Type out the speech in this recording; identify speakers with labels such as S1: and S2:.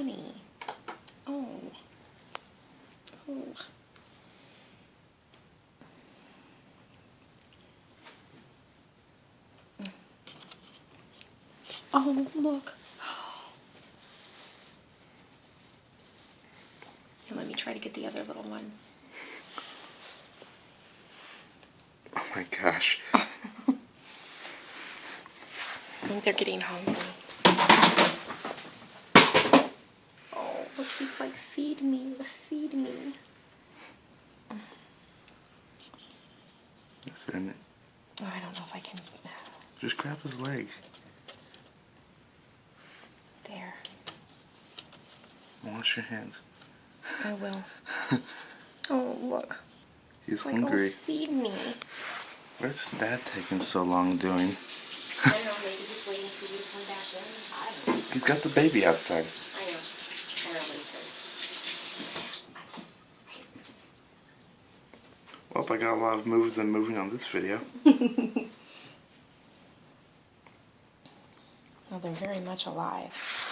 S1: funny. Oh. Oh. Oh, look. Here, let me try to get the other little one.
S2: Oh my gosh.
S1: I think they're getting hungry. Oh, look, he's like, feed me, feed me.
S2: Is there any...
S1: Oh, I don't know if I can.
S2: Just grab his leg.
S1: There.
S2: Wash your hands.
S1: I will. Oh, look.
S2: He's
S1: Like,
S2: hungry.
S1: oh, feed me.
S2: Where's Dad taking so long doing?
S1: I don't know, maybe he's waiting for you to come back in. I don't know.
S2: He's got the baby outside.
S1: I know. I know what he said.
S2: Well, I got a lot of moving on this video.
S1: Well, they're very much alive.